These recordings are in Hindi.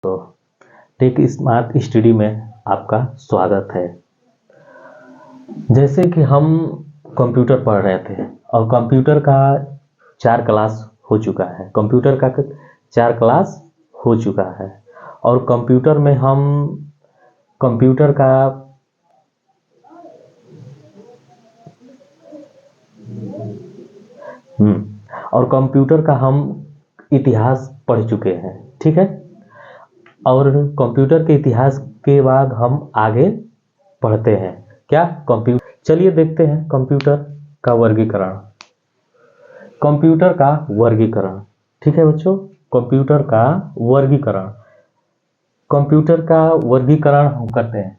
तो टेक स्मार्ट स्टडी में आपका स्वागत है। जैसे कि हम कंप्यूटर पढ़ रहे थे और कंप्यूटर का 4 क्लास हो चुका है। कंप्यूटर का 4 क्लास हो चुका है और कंप्यूटर में हम कंप्यूटर का और कंप्यूटर का हम इतिहास पढ़ चुके हैं, ठीक है। और कंप्यूटर के इतिहास के बाद हम आगे पढ़ते हैं क्या कंप्यूटर। चलिए देखते हैं कंप्यूटर का वर्गीकरण। कंप्यूटर का वर्गीकरण, ठीक है बच्चों। कंप्यूटर का वर्गीकरण, कंप्यूटर का वर्गीकरण हम करते हैं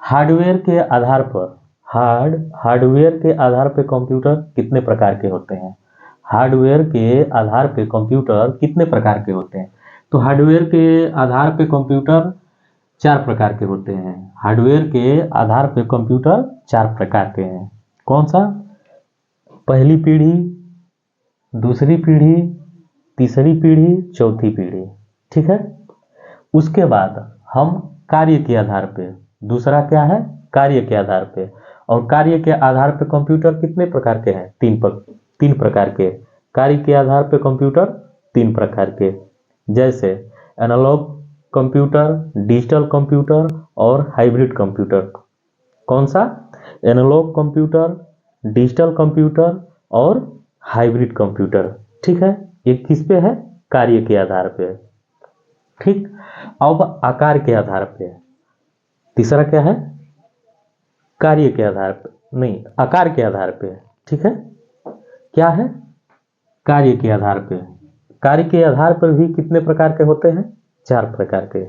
हार्डवेयर के आधार पर। हार्डवेयर के आधार पर कंप्यूटर कितने प्रकार के होते हैं। हार्डवेयर के आधार पर कंप्यूटर कितने प्रकार के होते हैं। तो हार्डवेयर के आधार पर कंप्यूटर 4 प्रकार के होते हैं। हार्डवेयर के आधार पर कंप्यूटर 4 प्रकार के हैं। कौन सा? पहली पीढ़ी, दूसरी पीढ़ी, तीसरी पीढ़ी, चौथी पीढ़ी, ठीक है। उसके बाद हम कार्य के आधार पे, दूसरा क्या है? कार्य के आधार पे। और कार्य के आधार पे कंप्यूटर कितने प्रकार के हैं? 3 प्रकार के। कार्य के आधार पे कंप्यूटर 3 प्रकार के, जैसे एनालॉग कंप्यूटर, डिजिटल कंप्यूटर और हाइब्रिड कंप्यूटर। कौन सा? एनालॉग कंप्यूटर, डिजिटल कंप्यूटर और हाइब्रिड कंप्यूटर, ठीक है। ये किस पे है? कार्य के आधार पे, ठीक। अब आकार के आधार पे, तीसरा क्या है? कार्य के आधार पे नहीं, आकार के आधार पे, ठीक है। क्या है? कार्य के आधार पे। कार्य के आधार पर भी कितने प्रकार के होते हैं? 4 प्रकार के।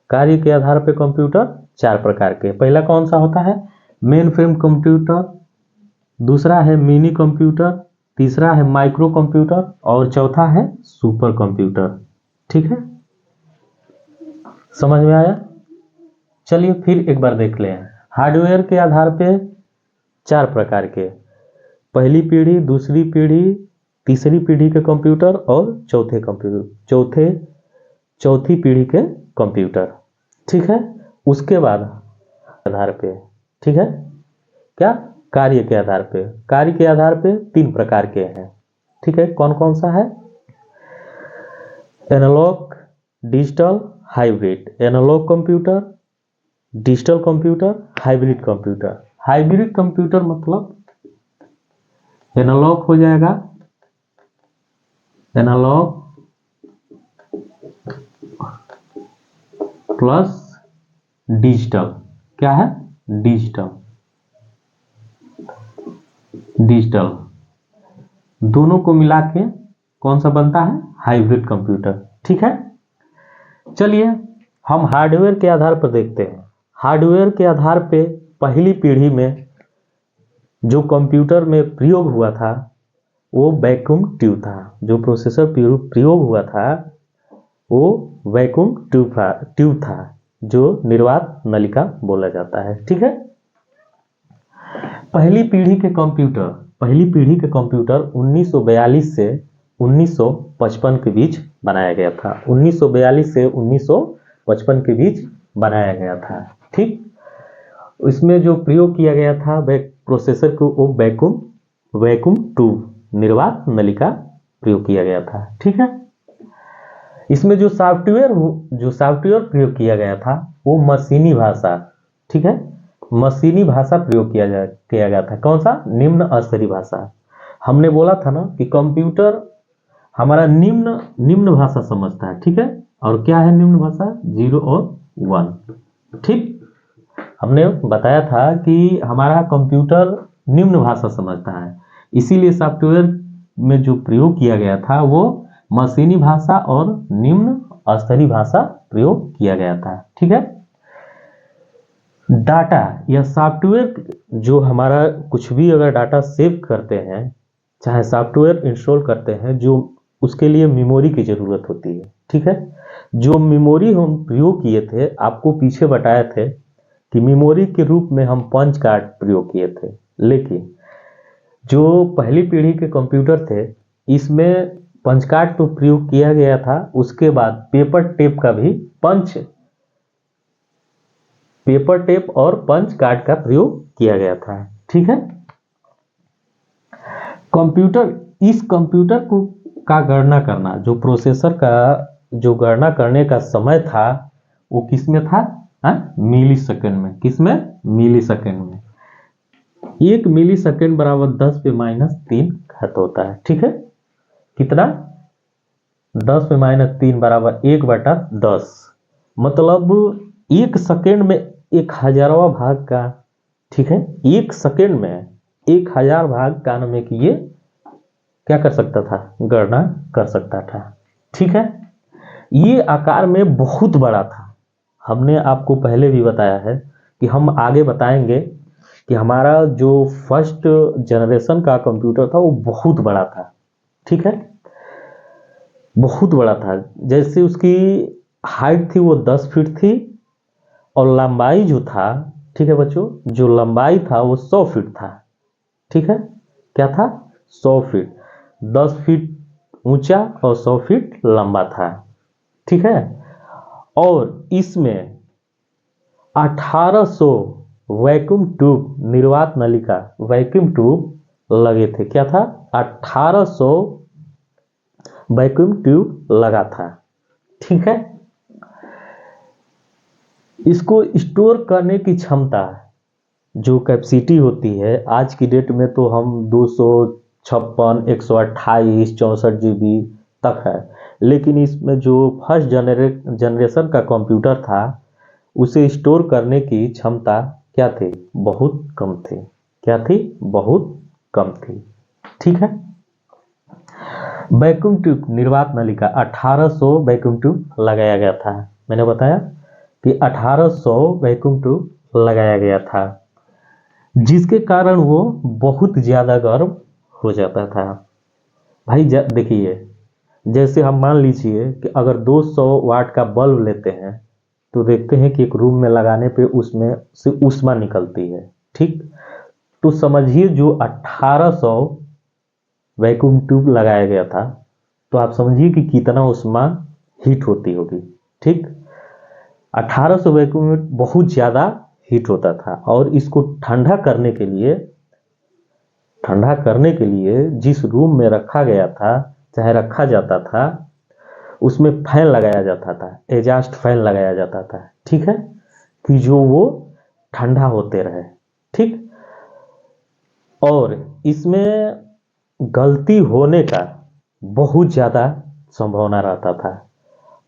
कार्य के आधार पे कंप्यूटर 4 प्रकार के। पहला कौन सा होता है? मेन फ्रेम कंप्यूटर, दूसरा है मिनी कंप्यूटर, तीसरा है माइक्रो कंप्यूटर और चौथा है सुपर कंप्यूटर, ठीक है। समझ में आया? चलिए फिर एक बार देख लें। हार्डवेयर के आधार पे 4 प्रकार के, पहली पीढ़ी, दूसरी पीढ़ी, तीसरी पीढ़ी के कंप्यूटर और चौथी पीढ़ी के कंप्यूटर, ठीक है। उसके बाद आधार पे, ठीक है। क्या? कार्य के आधार पे। कार्य के आधार पे 3 प्रकार के हैं, ठीक है। कौन कौन सा है? Analogue, digital, hybrid. Analogue computer, digital computer, hybrid computer. Hybrid computer मतलब एनालॉग हो जाएगा, एनालॉग प्लस डिजिटल। क्या है? डिजिटल दोनों को मिला के कौन सा बनता है? हाइब्रिड कंप्यूटर, ठीक है। चलिए हम हार्डवेयर के आधार पर देखते हैं। हार्डवेयर के आधार पे पहली पीढ़ी में जो कंप्यूटर में प्रयोग हुआ था वो वैक्यूम ट्यूब था। जो प्रोसेसर प्रयोग हुआ था वो वैक्यूम ट्यूब था, जो निर्वात नलिका बोला जाता है, ठीक है। पहली पीढ़ी के कंप्यूटर 1942 से 1955 के बीच बनाया गया था। 1942 से 1955 के बीच बनाया गया था, ठीक। इसमें जो प्रयोग किया गया था प्रोसेसर को वो वैक्यूम ट्यूब, निर्वात नलिका प्रयोग किया गया था, ठीक है। इसमें जो सॉफ्टवेयर प्रयोग किया गया था वो मशीनी भाषा, ठीक है। मशीनी भाषा प्रयोग किया गया था। कौन सा? निम्न स्तरीय भाषा। हमने बोला था ना कि कंप्यूटर हमारा निम्न भाषा समझता है, ठीक है। और क्या है निम्न भाषा? 0 और 1, ठीक। हमने बताया था कि हमारा कंप्यूटर निम्न भाषा समझता है, इसीलिए सॉफ्टवेयर में जो प्रयोग किया गया था वो मशीनी भाषा और निम्न स्तरीय भाषा प्रयोग किया गया था, ठीक है। डाटा या सॉफ्टवेयर जो हमारा कुछ भी अगर डाटा सेव करते हैं, चाहे सॉफ्टवेयर इंस्टॉल करते हैं, जो उसके लिए मेमोरी की जरूरत होती है, ठीक है। जो मेमोरी हम प्रयोग किए थे, आपको पीछे बताए थे कि मेमोरी के रूप में हम पंच कार्ड प्रयोग किए थे। लेकिन जो पहली पीढ़ी के कंप्यूटर थे इसमें पंच कार्ड तो प्रयोग किया गया था, उसके बाद पेपर टेप का भी पेपर टेप और पंच कार्ड का प्रयोग किया गया था। ठीक है। इस कंप्यूटर को का गणना करना, जो प्रोसेसर का जो गणना करने का समय था वो किस में था? मिली सेकेंड में। किस में? मिली सेकेंड में। 1 मिली सेकेंड बराबर 10⁻³ घात होता है। ठीक है। कितना? 10⁻³ बराबर 1/10। मतलब 1 सेकेंड में 1000वां भाग का, ठीक है, 1 सेकेंड में 1000 भाग का में कि ये क्या कर सकता था? गणना कर सकता था। ठीक है। ये आकार में बहुत बड़ा था। हमने आपको पहले भी बताया है कि हम आगे बताएंगे कि हमारा जो फर्स्ट जनरेशन का कंप्यूटर था वो बहुत बड़ा था। ठीक है। बहुत बड़ा था। जैसे उसकी हाइट थी वो 10 फीट थी और लंबाई जो था, ठीक है बच्चों, जो लंबाई था वो 100 फीट था। ठीक है। क्या था? 100 फीट। 10 फीट ऊंचा और 100 फीट लंबा था। ठीक है। और इसमें 1800 वैक्यूम ट्यूब, निर्वात नलिका वैक्यूम ट्यूब लगे थे। क्या था? 1800 वैक्यूम ट्यूब लगा था। ठीक है। इसको स्टोर करने की क्षमता, जो कैपेसिटी होती है, आज की डेट में तो हम 256, 128, 64 GB तक है, लेकिन इसमें जो फर्स्ट जनरेशन का कंप्यूटर था उसे स्टोर करने की क्षमता क्या थी? बहुत कम थी। क्या थी? बहुत कम थी। ठीक है। वैक्यूम ट्यूब, निर्वात नलिका 1800 वैक्यूम ट्यूब लगाया गया था। मैंने बताया कि 1800 वैक्यूम ट्यूब लगाया गया था, जिसके कारण वो बहुत ज़्यादा गर्म हो जाता था। भाई देखिए, जैसे हम मान लीजिए कि अगर 200 वाट का बल्ब लेते हैं तो देखते हैं कि एक रूम में लगाने पे उसमें से ऊष्मा निकलती है। ठीक। तो समझिए जो 1800 वैक्यूम ट्यूब लगाया गया था, तो आप समझिए कि कितना ऊष्मा हीट होती होगी। ठीक। 1800 वैक्यूम में बहुत ज़्यादा हीट होता था। और इसको ठंडा करने के लिए जिस रूम में रखा गया था, चाहे रखा जाता था, उसमें फैन लगाया जाता था, एग्जॉस्ट फैन लगाया जाता था। ठीक है। कि जो वो ठंडा होते रहे। ठीक। और इसमें गलती होने का बहुत ज़्यादा संभावना रहता था।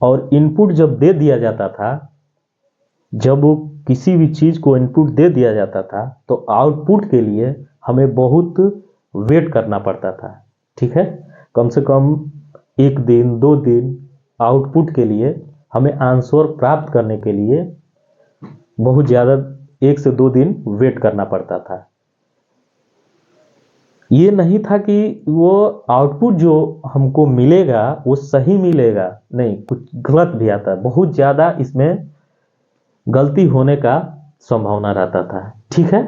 और इनपुट जब दे दिया जाता था, जब वो किसी भी चीज़ को इनपुट दे दिया जाता था तो आउटपुट के लिए हमें बहुत वेट करना पड़ता था। ठीक है। कम से कम 1 दिन 2 दिन आउटपुट के लिए, हमें आंसर प्राप्त करने के लिए बहुत ज़्यादा 1 से 2 दिन वेट करना पड़ता था। ये नहीं था कि वो आउटपुट जो हमको मिलेगा वो सही मिलेगा, नहीं, कुछ गलत भी आता है। बहुत ज़्यादा इसमें गलती होने का संभावना रहता था। ठीक है।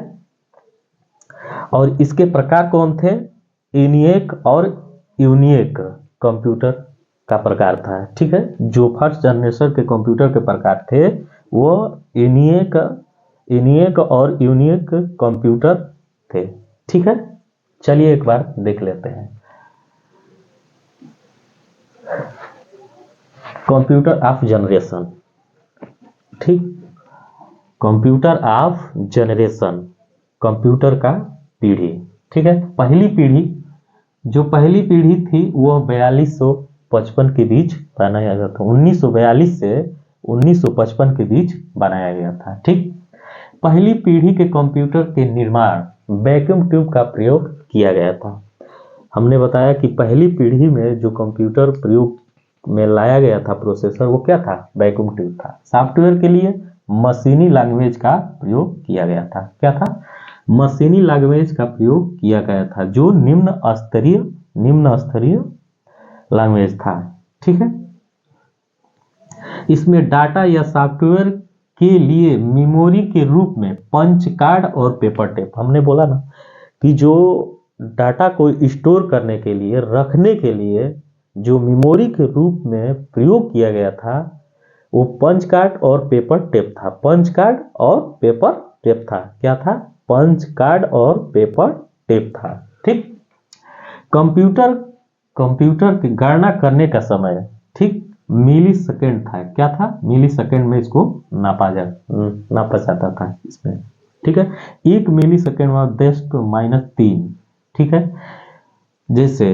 और इसके प्रकार कौन थे? ENIAC और UNIAC कंप्यूटर का प्रकार था। ठीक है। जो फर्स्ट जनरेशन के कंप्यूटर के प्रकार थे वो ENIAC और UNIAC कंप्यूटर थे। ठीक है। चलिए एक बार देख लेते हैं। Computer of generation. ठीक। कंप्यूटर ऑफ जनरेशन, कंप्यूटर का पीढ़ी। ठीक है। पहली पीढ़ी थी वो 4255 के बीच बनाया गया था। 1942 से 1955 के बीच बनाया गया था। ठीक। पहली पीढ़ी के कंप्यूटर के निर्माण वैक्यूम ट्यूब का प्रयोग किया गया था। हमने बताया कि पहली पीढ़ी में जो कंप्यूटर प्रयोग में लाया गया था प्रोसेसर, वो क्या था? वैक्यूम ट्यूब था। सॉफ्टवेयर के लिए मशीनी लैंग्वेज का प्रयोग किया गया था। क्या था? मशीनी लैंग्वेज का प्रयोग किया गया था, जो निम्न स्तरीय लैंग्वेज था। ठीक है। इसमें डाटा या सॉफ्टवेयर के लिए मेमोरी के रूप में पंच कार्ड और पेपर टेप, हमने बोला ना कि जो डाटा को स्टोर करने के लिए, रखने के लिए जो मेमोरी के रूप में प्रयोग किया गया था वो पंच कार्ड और पेपर टेप था। पंच कार्ड और पेपर टेप था। क्या था? पंच कार्ड और पेपर टेप था। ठीक। कंप्यूटर कंप्यूटर की गणना करने का समय ठीक मिली सेकेंड था। क्या था? मिली सेकेंड में इसको नापा जाता था इसमें। ठीक है। 1 मिली सेकेंड में 10⁻³ ठीक है। जैसे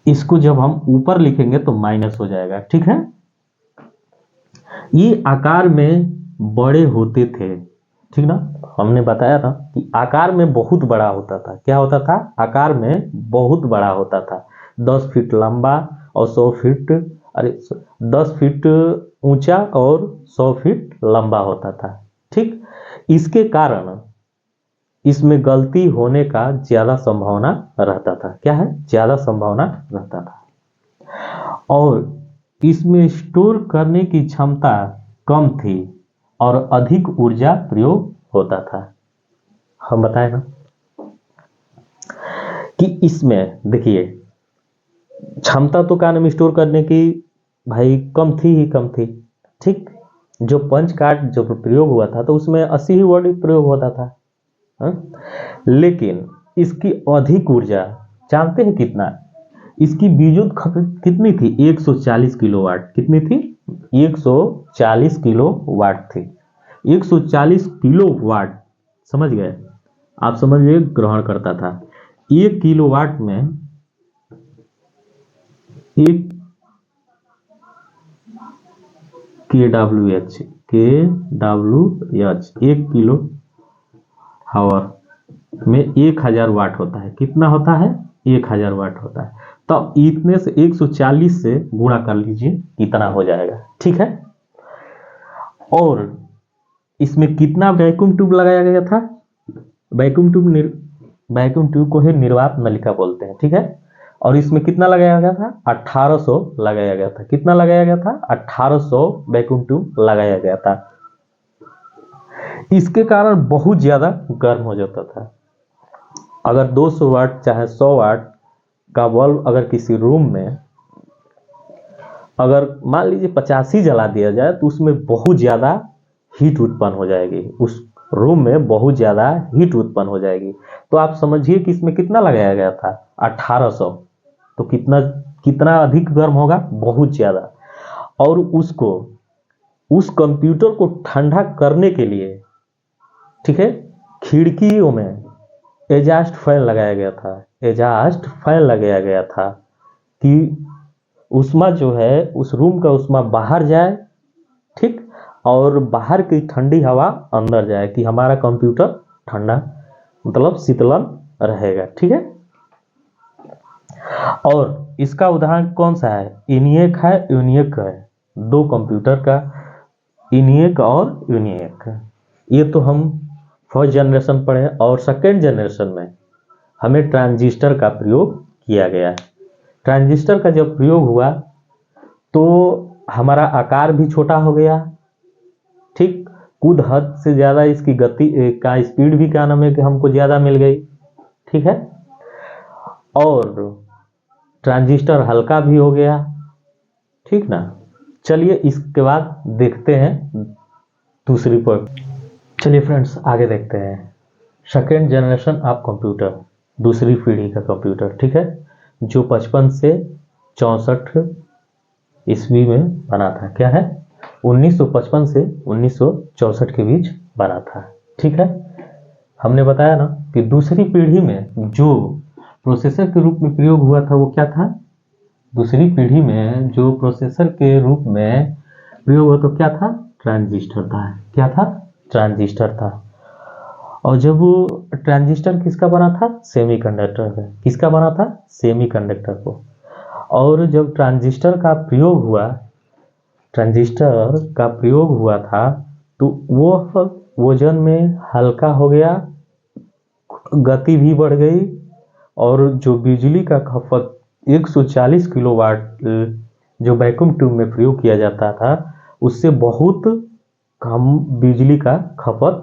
इसको जब हम ऊपर लिखेंगे तो माइनस हो जाएगा। ठीक है। ये आकार में बड़े होते थे। ठीक ना। हमने बताया था कि आकार में बहुत बड़ा होता था। क्या होता था? आकार में बहुत बड़ा होता था। 10 फीट लंबा और 100 फीट 10 फीट ऊंचा और 100 फीट लंबा होता था। ठीक। इसके कारण इसमें गलती होने का ज्यादा संभावना रहता था। क्या है? ज्यादा संभावना रहता था। और इसमें स्टोर करने की क्षमता कम थी और अधिक ऊर्जा प्रयोग होता था। हम बताए ना कि इसमें देखिए क्षमता तो क्या नाम स्टोर करने की भाई कम थी ही कम थी। ठीक। जो पंच कार्ड जो प्रयोग हुआ था तो उसमें 80 ही वर्ड प्रयोग होता था। लेकिन इसकी अधिक ऊर्जा जानते हैं कितना? इसकी विद्युत खपत कितनी थी? 140 किलोवाट। कितनी थी? 140 किलोवाट थी। 140 किलोवाट समझ गए? आप समझिए ग्रहण करता था। 1 किलोवाट में 1 kWh 1 किलो हावर में 1000 वाट होता है। कितना होता है? 1000 वाट होता है। तो इतने से 140 से गुणा कर लीजिए कितना हो जाएगा। ठीक है। और इसमें कितना वैक्यूम ट्यूब लगाया गया था? वैक्यूम ट्यूब को ही निर्वात नलिका बोलते हैं। ठीक है। और इसमें कितना लगाया गया था? 1800 लगाया गया था। कितना लगाया गया था? 1800 वैक्यूम ट्यूब लगाया गया था। इसके कारण बहुत ज्यादा गर्म हो जाता था। अगर 200 वाट चाहे 100 वाट का बल्ब अगर किसी रूम में अगर मान लीजिए 50 ही जला दिया जाए तो उसमें बहुत ज्यादा हीट उत्पन्न हो जाएगी। उस रूम में बहुत ज्यादा हीट उत्पन्न हो जाएगी। तो आप समझिए कि इसमें कितना लगाया गया था? 1800। तो कितना कितना अधिक गर्म होगा? बहुत ज्यादा। और उसको उस कंप्यूटर को ठंडा करने के लिए ठीक है खिड़कियों में एग्जॉस्ट फैन लगाया गया था। एग्जॉस्ट फैन लगाया गया था कि उष्मा जो है उस रूम का उष्मा बाहर जाए। ठीक। और बाहर की ठंडी हवा अंदर जाए कि हमारा कंप्यूटर ठंडा मतलब शीतलन रहेगा। ठीक है। और इसका उदाहरण कौन सा है? ENIAC है, यूनिएक है। दो कंप्यूटर का ENIAC और यूनिएक। ये तो हम फर्स्ट जनरेशन पढ़े और सेकेंड जनरेशन में हमें ट्रांजिस्टर का प्रयोग किया गया। ट्रांजिस्टर का जब प्रयोग हुआ तो हमारा आकार भी छोटा हो गया। ठीक। कुछ हद से ज्यादा इसकी गति का स्पीड भी क्या नाम है कि हमको ज्यादा मिल गई। ठीक है। और ट्रांजिस्टर हल्का भी हो गया। ठीक ना। चलिए इसके बाद देखते हैं दूसरी पर। चलिए फ्रेंड्स आगे देखते हैं सेकेंड जनरेशन ऑफ कंप्यूटर, दूसरी पीढ़ी का कंप्यूटर। ठीक है। जो 55 से 64 ईस्वी में बना था। क्या है? 1955 से 1964 के बीच बना था। ठीक है। हमने बताया ना कि दूसरी पीढ़ी में जो प्रोसेसर के रूप में प्रयोग हुआ था वो क्या था? दूसरी पीढ़ी में जो प्रोसेसर के रूप में प्रयोग हुआ तो क्या था? ट्रांजिस्टर था। क्या था? ट्रांजिस्टर था। और जब वो ट्रांजिस्टर किसका बना था? सेमीकंडक्टर का। किसका बना था? सेमीकंडक्टर को। और जब ट्रांजिस्टर का प्रयोग हुआ था तो वो वजन में हल्का हो गया, गति भी बढ़ गई और जो बिजली का खपत 140 किलोवाट जो वैक्यूम ट्यूब में प्रयोग किया जाता था उससे बहुत कम बिजली का खपत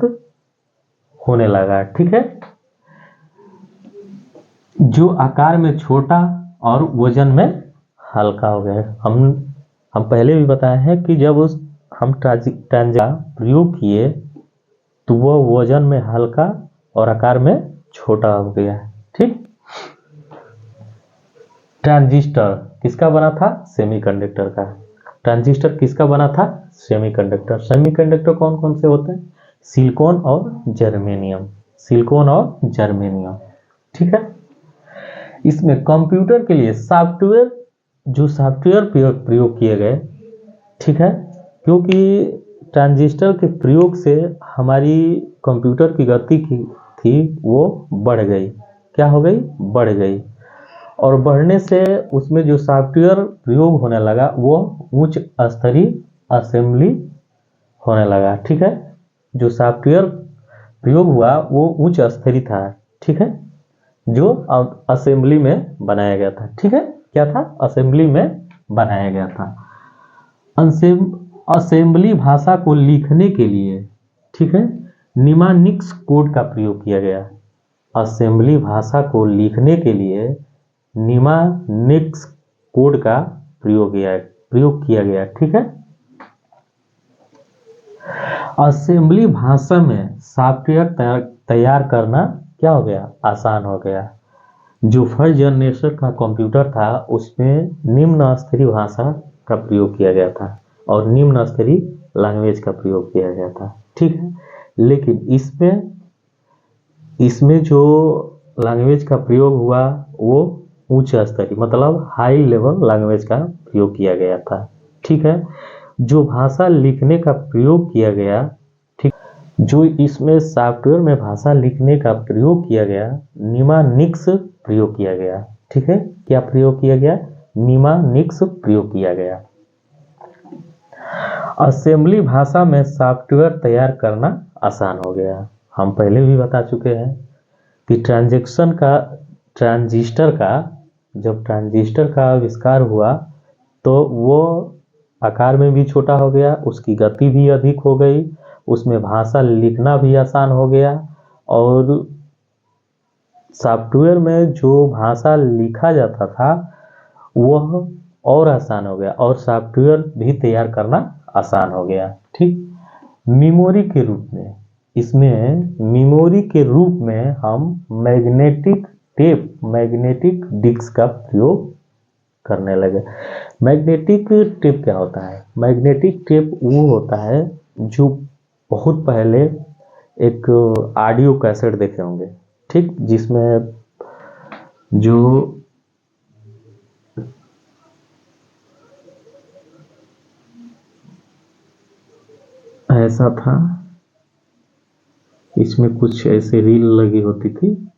होने लगा। ठीक है। जो आकार में छोटा और वजन में हल्का हो गया। हम पहले भी बताए हैं कि जब हम ट्रांजिस्टर प्रयोग किए तो वह वजन में हल्का और आकार में छोटा हो गया। ठीक, ट्रांजिस्टर किसका बना था? सेमीकंडक्टर का। ट्रांजिस्टर किसका बना था? सेमीकंडक्टर। सेमीकंडक्टर कौन कौन से होते हैं? सिलिकॉन और जर्मेनियम। सिलिकॉन और जर्मेनियम। ठीक है, इसमें कंप्यूटर के लिए सॉफ्टवेयर, जो सॉफ्टवेयर प्रयोग किए गए, ठीक है, क्योंकि ट्रांजिस्टर के प्रयोग से हमारी कंप्यूटर की गति थी वो बढ़ गई। क्या हो गई? बढ़ गई। और बढ़ने से उसमें जो सॉफ्टवेयर प्रयोग होने लगा वो उच्च स्तरीय असेंबली होने लगा। ठीक है, जो सॉफ्टवेयर प्रयोग हुआ वो उच्च स्तरीय था। ठीक है, जो असेंबली में बनाया गया था। ठीक है, क्या था? असेंबली में बनाया गया था। असेंबली भाषा को लिखने के लिए, ठीक है, निमानिक्स कोड का प्रयोग किया गया। असेंबली भाषा को लिखने के लिए निमानिक्स कोड का प्रयोग किया गया। ठीक है, असेंबली भाषा में सॉफ्टवेयर तैयार करना क्या हो गया? आसान हो गया। जो फर्स्ट जनरेशन का कंप्यूटर था उसमें निम्न स्तरीय भाषा का प्रयोग किया गया था और निम्न स्तरीय लैंग्वेज का प्रयोग किया गया था। ठीक है, लेकिन इसमें जो लैंग्वेज का प्रयोग हुआ वो उच्च स्तरीय, मतलब हाई लेवल लैंग्वेज का प्रयोग किया गया था। ठीक है, जो भाषा लिखने का प्रयोग किया गया, ठीक, जो इसमें सॉफ्टवेयर में भाषा लिखने का प्रयोग किया गया, निमानिक्स प्रयोग किया गया। ठीक है, क्या प्रयोग किया गया? निमानिक्स प्रयोग किया गया। असेंबली भाषा में सॉफ्टवेयर तैयार करना आसान हो गया। हम पहले भी बता चुके हैं कि जब ट्रांजिस्टर का आविष्कार हुआ तो वो आकार में भी छोटा हो गया, उसकी गति भी अधिक हो गई, उसमें भाषा लिखना भी आसान हो गया और सॉफ्टवेयर में जो भाषा लिखा जाता था वह और आसान हो गया और सॉफ्टवेयर भी तैयार करना आसान हो गया। ठीक, मेमोरी के रूप में, इसमें मेमोरी के रूप में हम मैग्नेटिक डिस्क का प्रयोग करने लगे। मैग्नेटिक टेप क्या होता है? मैग्नेटिक टेप वो होता है जो बहुत पहले एक ऑडियो कैसेट देखे होंगे, ठीक, जिसमें जो ऐसा था, इसमें कुछ ऐसे रील लगी होती थी,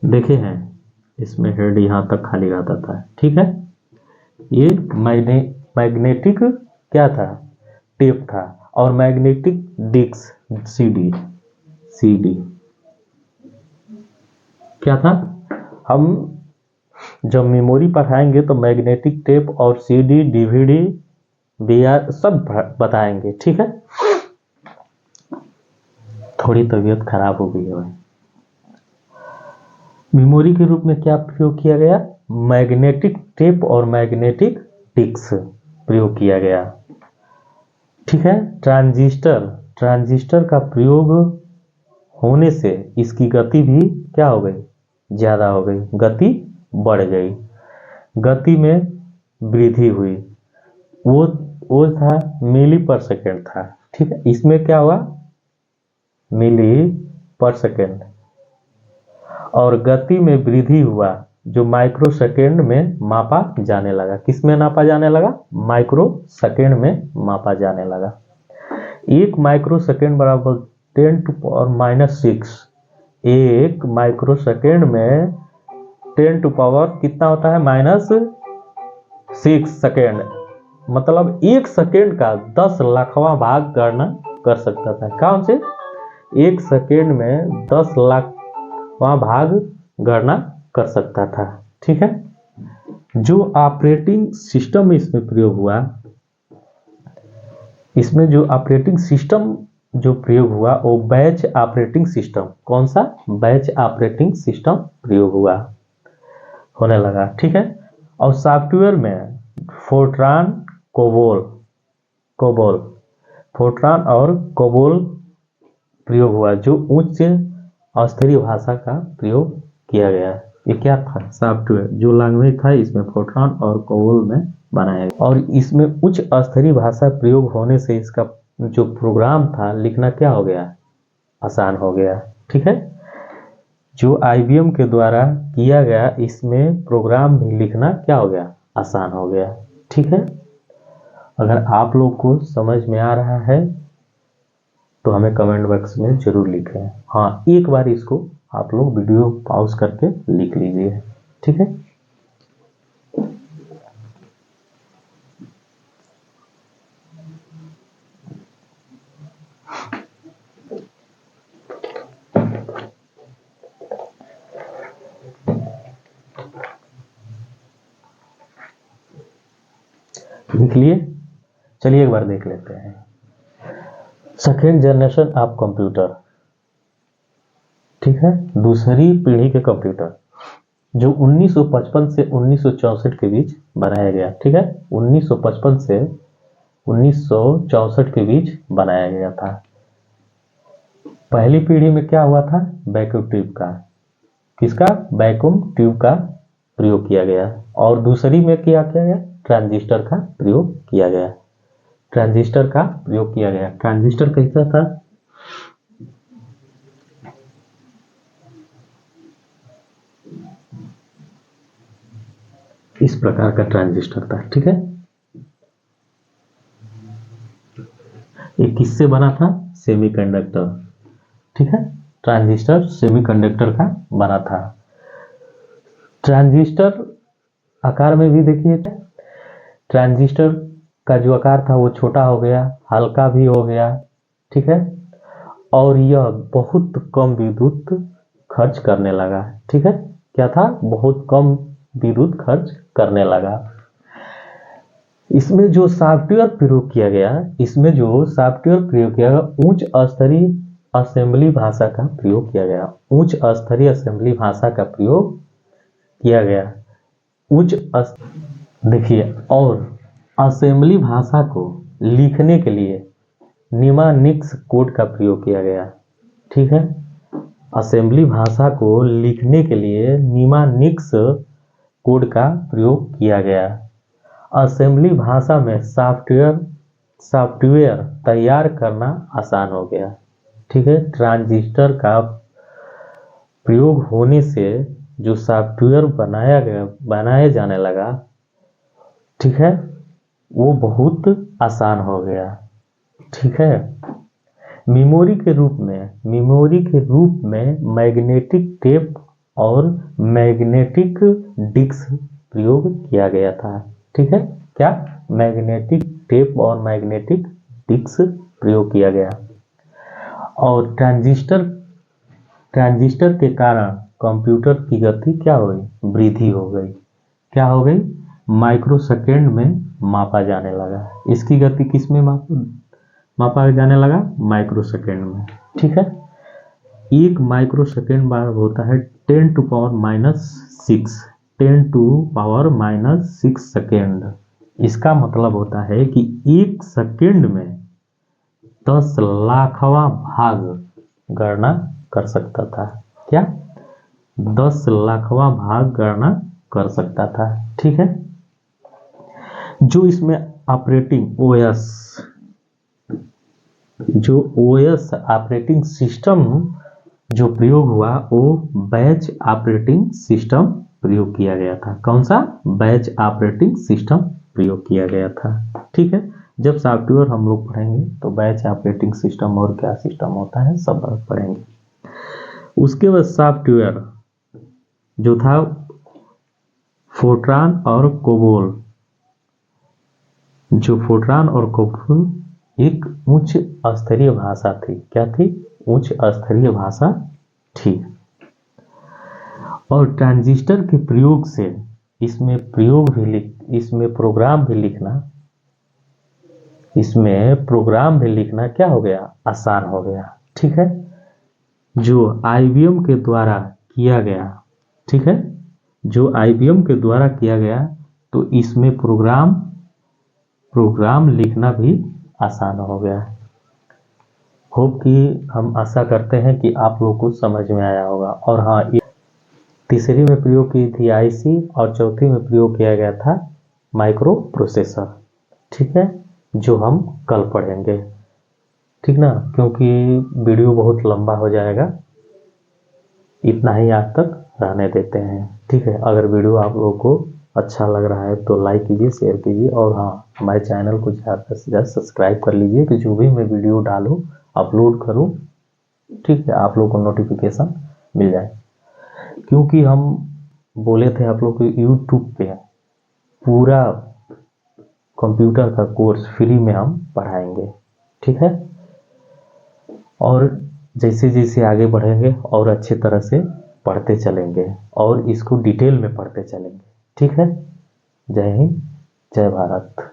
देखे हैं, इसमें हेड यहाँ तक खाली रहता था। ठीक है, ये मैग्नेटिक क्या था? टेप था। और मैग्नेटिक डिस्क सीडी क्या था? हम जब मेमोरी पढ़ाएंगे तो मैग्नेटिक टेप और सीडी, डीवीडी, वीआर सब बताएंगे। ठीक है, थोड़ी तबीयत खराब हो गई है भाई। मेमोरी के रूप में क्या प्रयोग किया गया? मैग्नेटिक टेप और मैग्नेटिक डिस्क प्रयोग किया गया। ठीक है, ट्रांजिस्टर का प्रयोग होने से इसकी गति भी क्या हो गई? ज़्यादा हो गई, गति बढ़ गई, गति में वृद्धि हुई। वो था मिली पर सेकेंड था। ठीक है, इसमें क्या हुआ? मिली पर सेकेंड। और गति में वृद्धि हुआ जो माइक्रो सेकेंड में मापा जाने लगा। किस में नापा जाने लगा? माइक्रो सेकेंड में मापा जाने लगा। 1 माइक्रो सेकेंड बराबर 10⁻⁻⁶। 1 माइक्रो सेकेंड में 10 कितना होता है? -6 सेकेंड। मतलब 1 सेकेंड का 10 लाखवां भाग गणना कर सकता था। कौन से? 1 सेकेंड में 10 लाखवां भाग गणना कर सकता था। ठीक है, जो ऑपरेटिंग सिस्टम इसमें प्रयोग हुआ, इसमें जो ऑपरेटिंग सिस्टम जो प्रयोग हुआ वो बैच ऑपरेटिंग सिस्टम। कौन सा? बैच ऑपरेटिंग सिस्टम प्रयोग होने लगा, ठीक है। और सॉफ्टवेयर में फोर्ट्रान, कोबोल कोबोल फोर्ट्रान और कोबोल प्रयोग हुआ, जो उच्च अस्तरीय भाषा का प्रयोग किया गया। ये क्या था? सॉफ्टवेयर जो लैंग्वेज था, इसमें फोर्ट्रान और कोबोल में बनाया गया, और इसमें उच्च स्तरीय भाषा प्रयोग होने से इसका जो प्रोग्राम था लिखना क्या हो गया? आसान हो गया, ठीक है। जो IBM के द्वारा किया गया, इसमें प्रोग्राम भी लिखना क्या हो गया? आसान हो गया, ठीक है। अगर आप लोग को समझ में आ रहा है तो हमें कमेंट बॉक्स में जरूर लिखें। हाँ, एक बार इसको आप लोग वीडियो पॉज करके लिख लीजिए, ठीक है। लिख लिए? चलिए एक बार देख लेते हैं। सेकेंड जनरेशन ऑफ कंप्यूटर, ठीक है, दूसरी पीढ़ी के कंप्यूटर जो 1955 से 1964 के बीच बनाया गया, ठीक है। 1955 से 1964 के बीच बनाया गया था। पहली पीढ़ी में क्या हुआ था? वैक्यूम ट्यूब का, किसका? वैक्यूम ट्यूब का प्रयोग किया गया। और दूसरी में क्या किया गया? ट्रांजिस्टर का प्रयोग किया गया। ट्रांजिस्टर का प्रयोग किया गया। ट्रांजिस्टर कैसा था? इस प्रकार का ट्रांजिस्टर था, ठीक है। ये किससे बना था? सेमीकंडक्टर, ठीक है। ट्रांजिस्टर सेमीकंडक्टर का बना था। ट्रांजिस्टर आकार में भी देखिए, ट्रांजिस्टर का जो आकार था वो छोटा हो गया, हल्का भी हो गया, ठीक है। और यह बहुत कम विद्युत खर्च करने लगा, ठीक है। क्या था? बहुत कम विद्युत खर्च करने लगा। इसमें जो सॉफ्टवेयर प्रयोग किया गया, उच्च स्तरीय असेंबली भाषा का प्रयोग किया गया। उच्च स्तरीय असेंबली भाषा का प्रयोग किया गया। देखिए, और असेंबली भाषा को लिखने के लिए निमानिक्स कोड का प्रयोग किया गया, ठीक है। असेंबली भाषा को लिखने के लिए निमानिक्स कोड का प्रयोग किया गया। असेंबली भाषा में सॉफ्टवेयर तैयार करना आसान हो गया, ठीक है। ट्रांजिस्टर का प्रयोग होने से जो सॉफ्टवेयर बनाया जाने लगा, ठीक है, वो बहुत आसान हो गया, ठीक है। मेमोरी के रूप में मैग्नेटिक टेप और मैग्नेटिक डिस्क प्रयोग किया गया था, ठीक है। क्या? मैग्नेटिक टेप और मैग्नेटिक डिस्क प्रयोग किया गया। और ट्रांजिस्टर के कारण कंप्यूटर की गति क्या हो गई? वृद्धि हो गई। क्या हो गई? माइक्रोसेकंड में मापा जाने लगा। इसकी गति किस में मापा जाने लगा? माइक्रोसेकंड में, ठीक है। एक माइक्रोसेकंड बार होता है 10 टू पावर माइनस 6 सेकेंड। इसका मतलब होता है कि एक सेकेंड में 10 लाखवां भाग गणना कर सकता था। क्या? 10 लाखवां भाग गणना कर सकता था, ठीक है। जो इसमें ऑपरेटिंग ओएस ऑपरेटिंग सिस्टम जो प्रयोग हुआ, वो बैच ऑपरेटिंग सिस्टम प्रयोग किया गया था। कौन सा? बैच ऑपरेटिंग सिस्टम प्रयोग किया गया था, ठीक है। जब सॉफ्टवेयर हम लोग पढ़ेंगे तो बैच ऑपरेटिंग सिस्टम और क्या सिस्टम होता है सब पढ़ेंगे। उसके बाद सॉफ्टवेयर जो था फोर्ट्रान और कोबोल, एक उच्च स्तरीय भाषा थी। क्या थी? उच्च स्तरीय भाषा थी। और ट्रांजिस्टर के प्रयोग से इसमें प्रोग्राम भी लिखना क्या हो गया? आसान हो गया, ठीक है। जो IBM के द्वारा किया गया, ठीक है, जो IBM के द्वारा किया गया, तो इसमें प्रोग्राम लिखना भी आसान हो गया। होप कि हम आशा करते हैं कि आप लोग को समझ में आया होगा। और हाँ, तीसरी में प्रयोग की थी IC और चौथी में प्रयोग किया गया था माइक्रो प्रोसेसर। ठीक है, जो हम कल पढ़ेंगे, ठीक ना, क्योंकि वीडियो बहुत लंबा हो जाएगा, इतना ही आज तक रहने देते हैं। ठीक है, अगर वीडियो आप लोगों को अच्छा लग रहा है तो लाइक कीजिए, शेयर कीजिए, और हाँ, हमारे चैनल को ज़्यादा से ज़्यादा सब्सक्राइब कर लीजिए कि जो भी मैं वीडियो डालूँ, अपलोड करूँ, ठीक है, आप लोग को नोटिफिकेशन मिल जाए। क्योंकि हम बोले थे आप लोग को यूट्यूब पे पूरा कंप्यूटर का कोर्स फ्री में हम पढ़ाएंगे। ठीक है, और जैसे जैसे आगे बढ़ेंगे और अच्छे तरह से पढ़ते चलेंगे और इसको डिटेल में पढ़ते चलेंगे। ठीक है, जय हिंद, जय भारत।